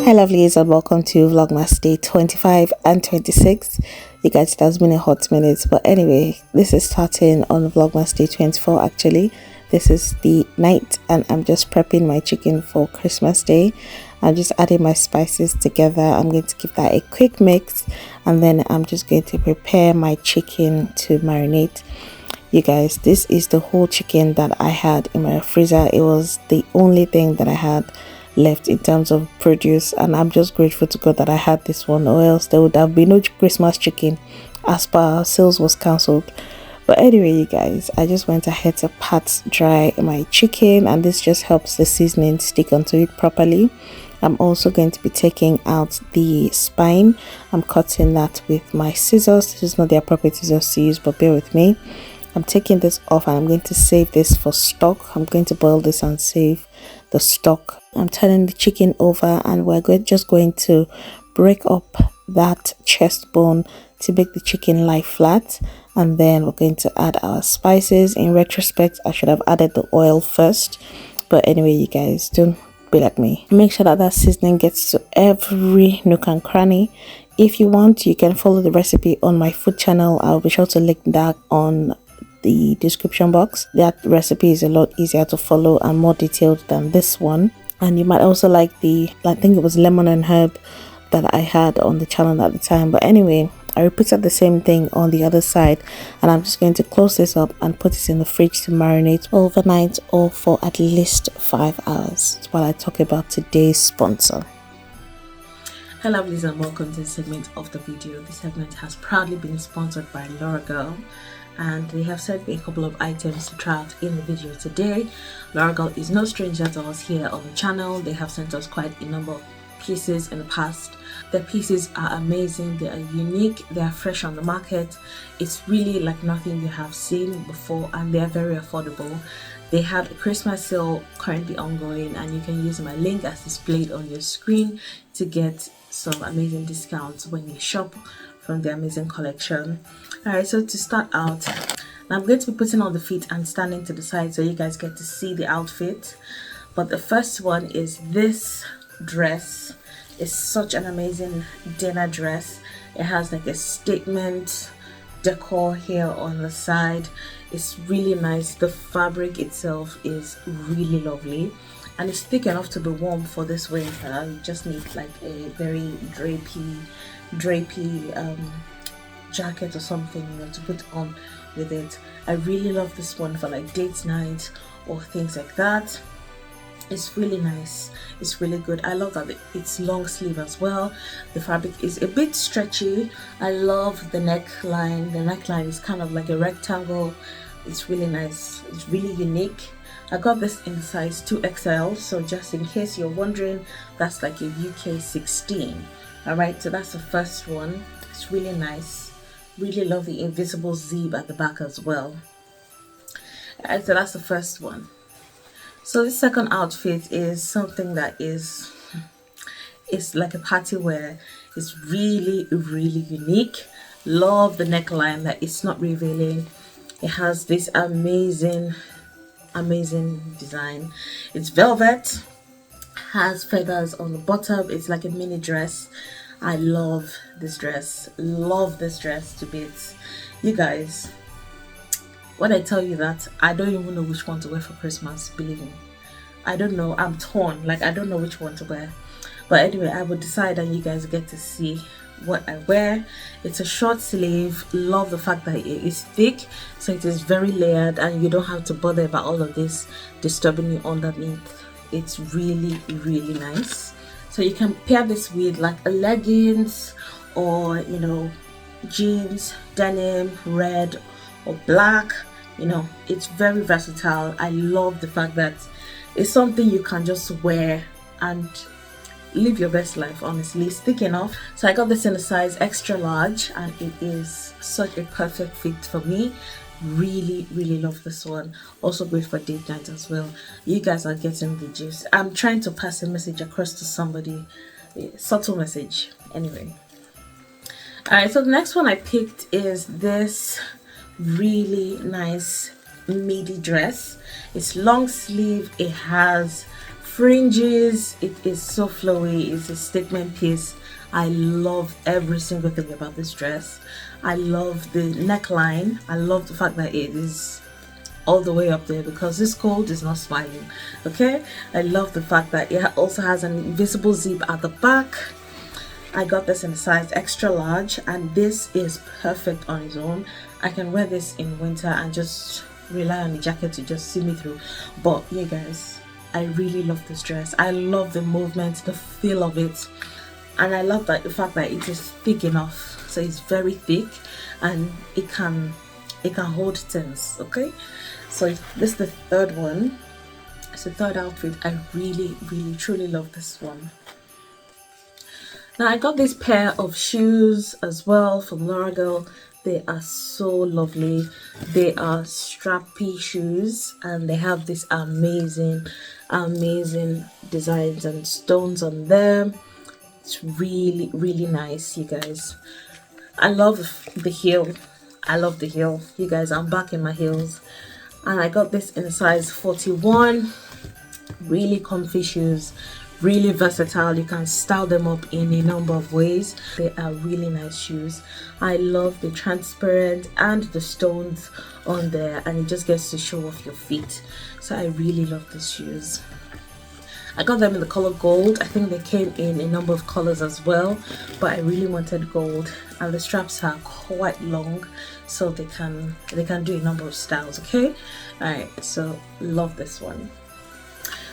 Hi lovelies, and welcome to Vlogmas day 25 and 26. You guys, it has been a hot minute, but anyway, this is starting on Vlogmas day 24. Actually, this is the night and I'm just prepping my chicken for Christmas day. I'm just adding my spices together. I'm going to give that a quick mix, and then I'm just going to prepare my chicken to marinate. You guys, this is the whole chicken that I had in my freezer. It was the only thing that I had left in terms of produce, and I'm just grateful to God that I had this one, or else there would have been no Christmas chicken as per sales was cancelled. But anyway, you guys, I just went ahead to pat dry my chicken, and this just helps the seasoning stick onto it properly. I'm also going to be taking out the spine. I'm cutting that with my scissors. This is not the appropriate scissors to use, but bear with me. I'm taking this off and I'm going to save this for stock. I'm going to boil this and save the stock. I'm turning the chicken over, and we're just going to break up that chest bone to make the chicken lie flat, and then we're going to add our spices. In retrospect, I should have added the oil first, but anyway, you guys, don't be like me. Make sure that seasoning gets to every nook and cranny. If you want, you can follow the recipe on my food channel. I'll be sure to link that on the description box. That recipe is a lot easier to follow and more detailed than this one, and you might also like I think it was lemon and herb that I had on the channel at the time. But anyway, I repeated the same thing on the other side, and I'm just going to close this up and put it in the fridge to marinate overnight or for at least 5 hours while I talk about today's sponsor. Hello lovelies, and welcome to this segment of the video. This segment has proudly been sponsored by Loragal, and they have sent me a couple of items to try out in the video today. Loragal is no stranger to us here on the channel. They have sent us quite a number of pieces in the past. Their pieces are amazing, they are unique, they are fresh on the market. It's really like nothing you have seen before, and they are very affordable. They have a Christmas sale currently ongoing, and you can use my link as displayed on your screen to get some amazing discounts when you shop from the amazing collection. Alright, so to start out, I'm going to be putting on the feet and standing to the side so you guys get to see the outfit. But the first one is this dress. It's such an amazing dinner dress. It has like a statement decor here on the side. It's really nice. The fabric itself is really lovely, and it's thick enough to be warm for this winter. You just need like a very drapey jacket or something, you know, to put on with it. I really love this one for like date night or things like that. It's really nice, it's really good. I love that it's long sleeve as well. The fabric is a bit stretchy. I love the neckline. The neckline is kind of like a rectangle. It's really nice, it's really unique. I got this in size 2XL, so just in case you're wondering, that's like a UK 16. Alright, so that's the first one. It's really nice. Really love the invisible zip at the back as well. Alright, so that's the first one. So the second outfit is something that is like a party wear. It's really unique. Love the neckline, that it's not revealing. It has this amazing design. It's velvet, has feathers on the bottom. It's like a mini dress. I love this dress to bits. You guys, when I tell you that, I don't even know which one to wear for Christmas, believe me. I don't know, I'm torn, like I don't know which one to wear. But anyway, I will decide and you guys get to see what I wear. It's a short sleeve. Love the fact that it is thick, so it is very layered, and you don't have to bother about all of this disturbing you underneath. It's really nice. So you can pair this with like a leggings, or you know, jeans, denim, red or black. You know, it's very versatile. I love the fact that it's something you can just wear and live your best life. Honestly, it's thick enough. So I got this in a size extra large, and it is such a perfect fit for me. Really love this one. Also great for date night as well. You guys are getting the gist. I'm trying to pass a message across to somebody, a subtle message. Anyway, alright, so the next one I picked is this really nice midi dress. It's long sleeve. It has fringes. It is so flowy. It's a statement piece. I love every single thing about this dress. I love the neckline. I love the fact that it is all the way up there because this cold is not smiling. Okay, I love the fact that it also has an invisible zip at the back. I got this in a size extra large, and this is perfect on its own. I can wear this in winter and just rely on the jacket to just see me through. But yeah guys, I really love this dress. I love the movement, the feel of it, and I love that the fact that it is thick enough. So it's very thick and it can hold things. Okay, so this is the third one. It's the third outfit. I really truly love this one. Now I got this pair of shoes as well from Loragal. They are so lovely. They are strappy shoes and they have this amazing designs and stones on them. It's really nice, you guys. I love the heel. I love the heel. You guys, I'm back in my heels. And I got this in a size 41. Really comfy shoes, really versatile. You can style them up in a number of ways. They are really nice shoes. I love the transparent and the stones on there, and it just gets to show off your feet. So I really love these shoes. I got them in the color gold. I think they came in a number of colors as well, but I really wanted gold, and the straps are quite long so they can do a number of styles. Okay, all right, so love this one.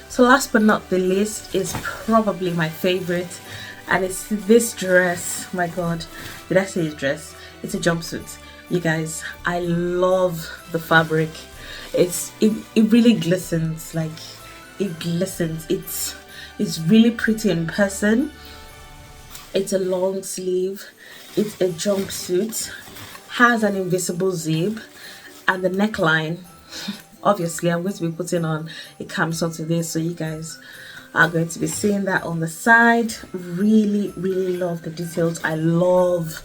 So last but not the least is probably my favorite, and it's this dress. My god, did I say it's dress? It's a jumpsuit. You guys, I love the fabric. It really glistens. Like, it glistens. It's really pretty in person. It's a long sleeve. It's a jumpsuit, has an invisible zip, and the neckline. Obviously, I'm going to be putting on a camisole today, so you guys are going to be seeing that on the side. Really love the details. I love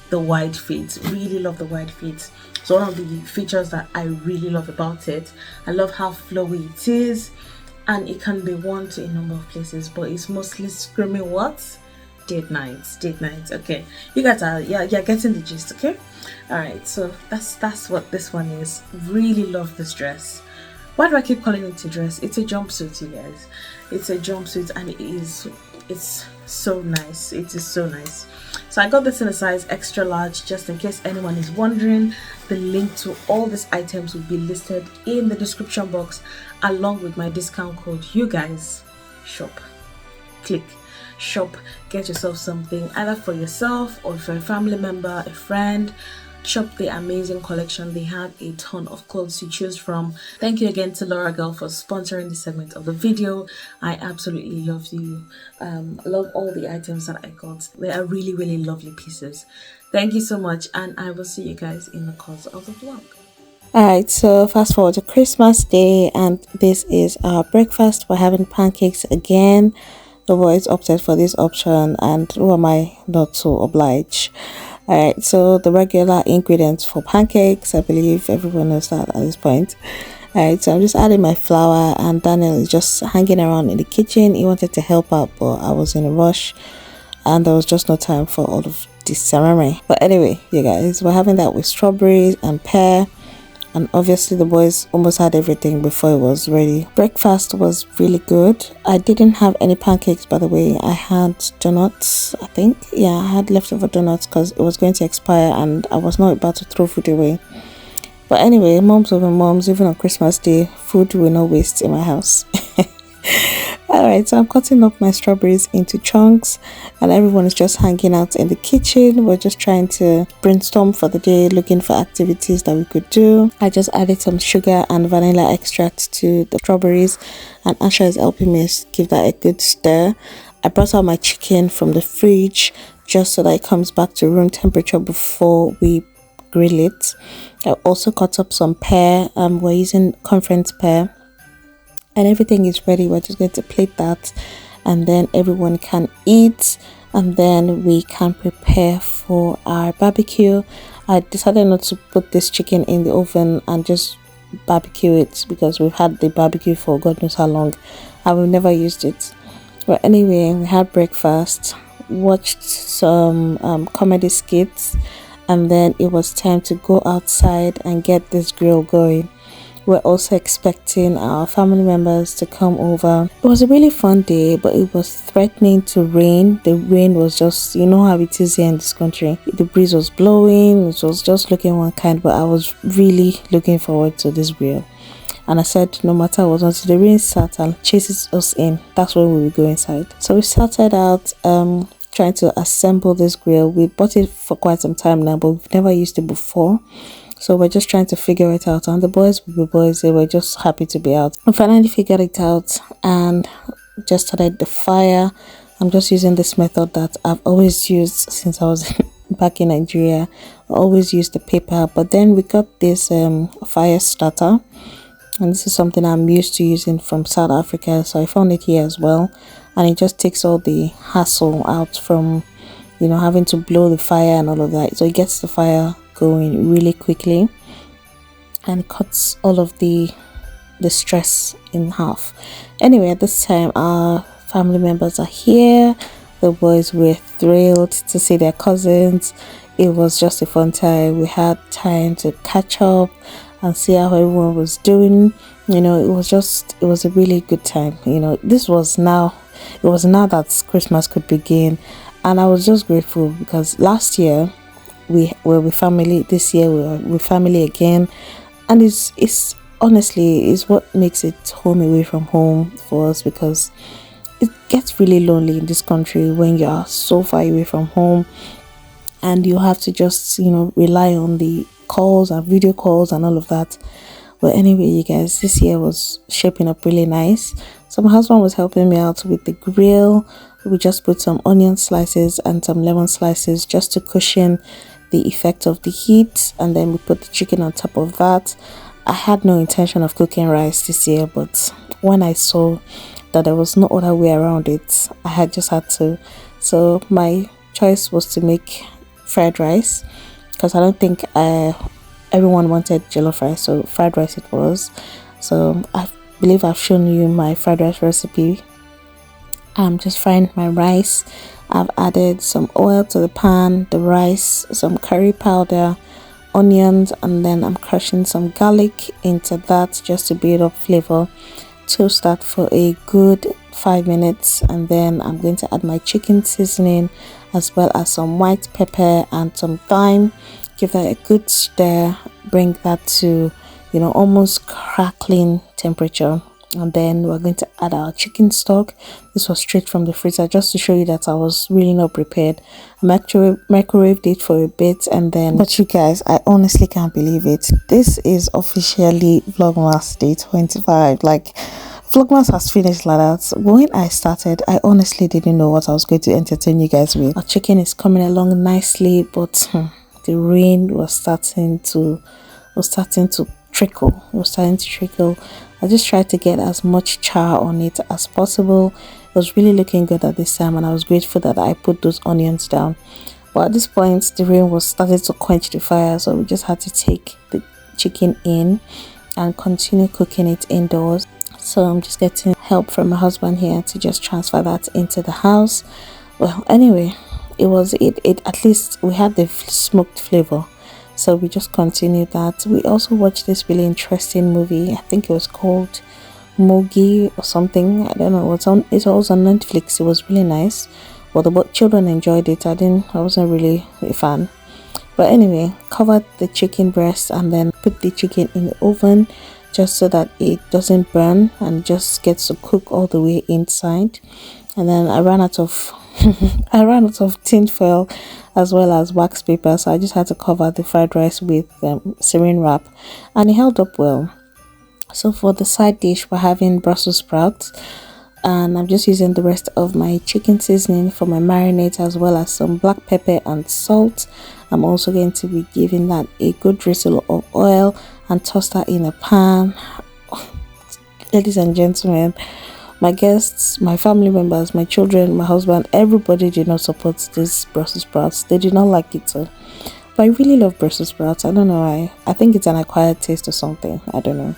the wide feet. Really love the wide feet. So one of the features that I really love about it, I love how flowy it is, and it can be worn to a number of places, but it's mostly screaming what? Date nights. Okay, you guys are yeah getting the gist. Okay, all right, so that's what this one is. Really love this dress. Why do I keep calling it a dress? It's a jumpsuit, you guys. It's a jumpsuit, and it's so nice. It is so nice. So I got this in a size extra large, just in case anyone is wondering. The link to all these items will be listed in the description box, along with my discount code. You guys, shop, click shop, get yourself something either for yourself or for a family member, a friend. Shop the amazing collection. They have a ton of clothes to choose from. Thank you again to Loragal for sponsoring this segment of the video. I absolutely love you. Love all the items that I got. They are really lovely pieces. Thank you so much, and I will see you guys in the course of the vlog. Alright, so fast forward to Christmas Day, and this is our breakfast. We're having pancakes again. The boys opted for this option, and who am I not to oblige? Alright, so the regular ingredients for pancakes, I believe everyone knows that at this point. Alright, so I'm just adding my flour, and Daniel is just hanging around in the kitchen. He wanted to help out, but I was in a rush and there was just no time for all of this ceremony. But anyway, you guys, we're having that with strawberries and pear. And obviously the boys almost had everything before it was ready. Breakfast was really good. I didn't have any pancakes, by the way. I had donuts, I think. Yeah, I had leftover donuts because it was going to expire and I was not about to throw food away. But anyway, moms over moms, even on Christmas Day, food will not waste in my house. Alright, so I'm cutting up my strawberries into chunks and everyone is just hanging out in the kitchen. We're just trying to brainstorm for the day, looking for activities that we could do. I just added some sugar and vanilla extract to the strawberries, and Asha is helping me give that a good stir. I brought out my chicken from the fridge just so that it comes back to room temperature before we grill it. I also cut up some pear. We're using conference pear. And everything is ready. We're just going to plate that, and then everyone can eat, and then we can prepare for our barbecue. I decided not to put this chicken in the oven and just barbecue it because we've had the barbecue for God knows how long and we've never used it. But anyway, we had breakfast, watched some comedy skits, and then it was time to go outside and get this grill going. We're also expecting our family members to come over. It was a really fun day, but it was threatening to rain. The rain was just, you know how it is here in this country. The breeze was blowing, it was just looking one kind, but I was really looking forward to this grill. And I said, no matter what, until the rain starts and chases us in, that's when we will go inside. So we started out trying to assemble this grill. We bought it for quite some time now, but we've never used it before. So we're just trying to figure it out. And the boys will be boys, they were just happy to be out. We finally figured it out and just started the fire. I'm just using this method that I've always used since I was back in Nigeria. I always use the paper, but then we got this fire starter. And this is something I'm used to using from South Africa, so I found it here as well. And it just takes all the hassle out from, you know, having to blow the fire and all of that. So it gets the fire going really quickly and cuts all of the stress in half. Anyway, at this time our family members are here. The boys were thrilled to see their cousins. It was just a fun time. We had time to catch up and see how everyone was doing. You know, it was a really good time. You know, it was now that Christmas could begin, and I was just grateful because last year we were with family. This year we were with family again, and it's honestly is what makes it home away from home for us, because it gets really lonely in this country when you are so far away from home and you have to just, you know, rely on the calls and video calls and all of that. But anyway, you guys, this year was shaping up really nice. So my husband was helping me out with the grill. We just put some onion slices and some lemon slices just to cushion the effect of the heat, and then we put the chicken on top of that. I had no intention of cooking rice this year, but when I saw that there was no other way around it, I had to. So my choice was to make fried rice, because I don't think everyone wanted jollof rice, so fried rice it was. So I believe I've shown you my fried rice recipe. I'm just frying my rice. I've added some oil to the pan, the rice, some curry powder, onions, and then I'm crushing some garlic into that just to build up flavor. Toast that for a good 5 minutes, and then I'm going to add my chicken seasoning as well as some white pepper and some thyme. Give that a good stir, bring that to, you know, almost crackling temperature, and then we're going to add our chicken stock. This was straight from the freezer, just to show you that I was really not prepared. I actually microwaved it for a bit, and then, but you guys, I honestly can't believe it. This is officially Vlogmas day 25. Like, Vlogmas has finished like that. When I started, I honestly didn't know what I was going to entertain you guys with. Our chicken is coming along nicely, but the rain was starting to trickle. It was starting to trickle. I just tried to get as much char on it as possible. It was really looking good at this time, and I was grateful that I put those onions down. But at this point, the rain was starting to quench the fire, so we just had to take the chicken in and continue cooking it indoors. So I'm just getting help from my husband here to just transfer that into the house. Well, anyway, it at least we had the smoked flavor, so we just continued that. We also watched this really interesting movie. I think it was called Mogi or something. I don't know. It was on Netflix. It was really nice. Well, the children enjoyed it. I wasn't really a fan. But anyway, covered the chicken breast and then put the chicken in the oven just so that it doesn't burn and just gets to cook all the way inside. And then I ran out of tin foil as well as wax paper, so I just had to cover the fried rice with saran wrap, and it held up well. So for the side dish, we're having Brussels sprouts, and I'm just using the rest of my chicken seasoning for my marinade as well as some black pepper and salt. I'm also going to be giving that a good drizzle of oil and toss that in a pan. Ladies and gentlemen, my guests, my family members, my children, my husband, everybody did not support this Brussels sprouts. They did not like it. So But I really love Brussels sprouts. I don't know why. I think it's an acquired taste or something. I don't know.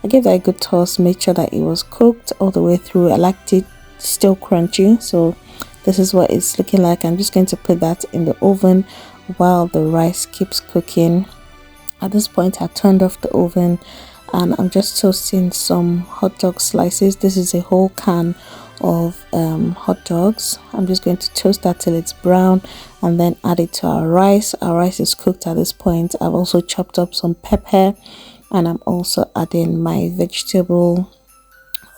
I gave that a good toss, made sure that it was cooked all the way through. I liked it still crunchy, so this is what it's looking like. I'm just going to put that in the oven while the rice keeps cooking. At this point, I turned off the oven and I'm just toasting some hot dog slices. This is a whole can of hot dogs. I'm just going to toast that till it's brown and then add it to our rice. Our rice is cooked at this point. I've also chopped up some pepper and I'm also adding my vegetable,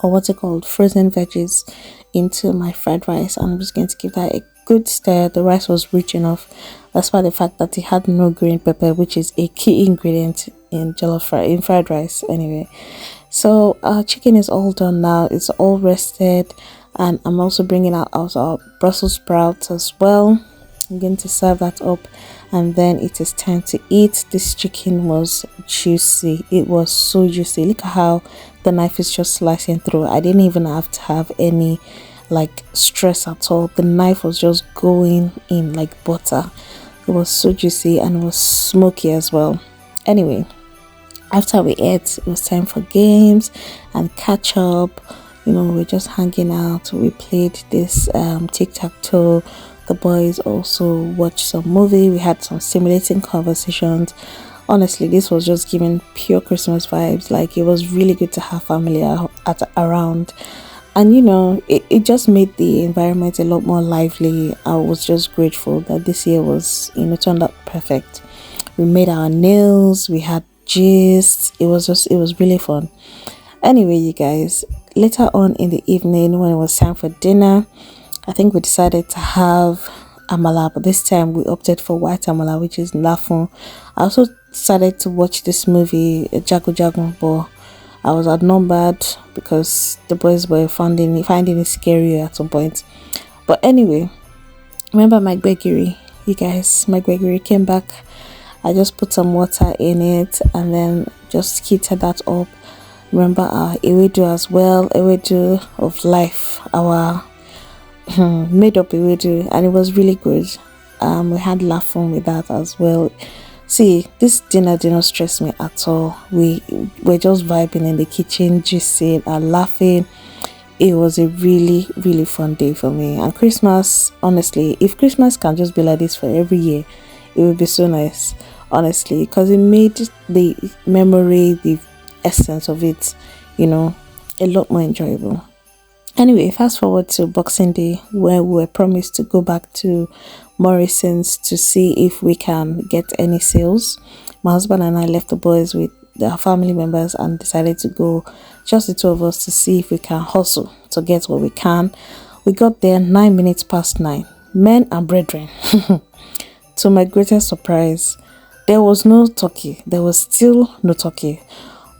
or what's it called, frozen veggies, into my fried rice. And I'm just going to give that a good stir. The rice was rich enough, despite the fact that it had no green pepper, which is a key ingredient in fried rice anyway. So our chicken is all done now. It's all rested, and I'm also bringing out our Brussels sprouts as well. I'm going to serve that up, and then it is time to eat. This chicken was juicy. It was so juicy. Look at how the knife is just slicing through. I didn't even have to have any like stress at all. The knife was just going in like butter. It was so juicy and it was smoky as well. Anyway, after we ate, it was time for games and catch up. You know, we're just hanging out. We played this tic-tac-toe. The boys also watched some movie. We had some stimulating conversations. Honestly, this was just giving pure Christmas vibes. Like, it was really good to have family around. And you know, it just made the environment a lot more lively. I was just grateful that this year was, you know, turned out perfect. We made our nails, we had gist. It was really fun. Anyway, you guys, later on in the evening when it was time for dinner, I think we decided to have amala, but this time we opted for white amala, which is lafun. I also decided to watch this movie, Jago Jago, but I was outnumbered because the boys were finding it scary at some point. But anyway, remember my gbegiri? You guys, my gbegiri came back. I just put some water in it and then just heated that up. Remember our ewedu as well, ewedu of life, our made up ewedu, and it was really good. We had laughing with that as well. See, this dinner did not stress me at all. We were just vibing in the kitchen, gisting and laughing. It was a really, really fun day for me. And Christmas, honestly, if Christmas can just be like this for every year, it would be so nice, honestly, because it made the memory, the essence of it, you know, a lot more enjoyable. Anyway, fast forward to Boxing Day, where we were promised to go back to Morrison's to see if we can get any sales. My husband and I left the boys with their family members and decided to go, just the two of us, to see if we can hustle to get what we can. We got there 9 minutes past 9. Men and brethren, to my greatest surprise, there was no turkey. There was still no turkey.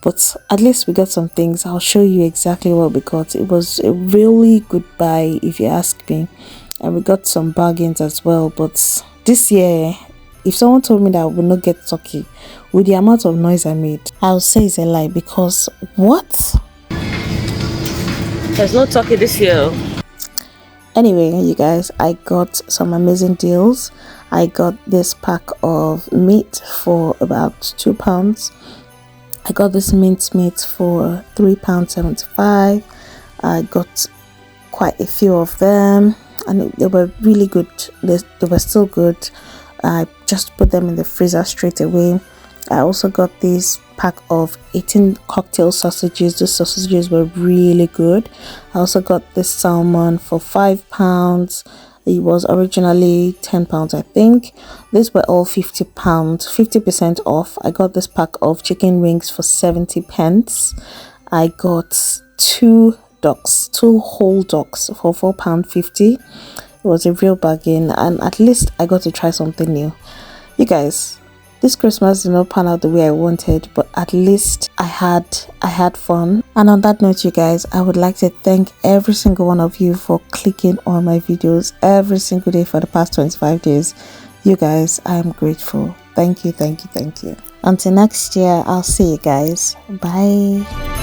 But at least we got some things. I'll show you exactly what we got. It was a really good buy, if you ask me. And we got some bargains as well. But this year, if someone told me that I would not get turkey, with the amount of noise I made, I would say it's a lie. Because what? There's no turkey this year. Anyway, you guys, I got some amazing deals. I got this pack of meat for about £2. I got this mince meat for £3.75. I got quite a few of them and they were really good. They were still good. I just put them in the freezer straight away. I also got this pack of 18 cocktail sausages. Those sausages were really good. I also got this salmon for £5. It was originally £10, I think. These were all £50, 50% off. I got this pack of chicken wings for 70 pence. I got two whole ducks for £4.50. It was a real bargain, and at least I got to try something new. You guys, this Christmas did not pan out the way I wanted, but at least I had fun. And on that note, you guys, I would like to thank every single one of you for clicking on my videos every single day for the past 25 days. You guys, I am grateful. Thank you. Until next year, I'll see you guys. Bye.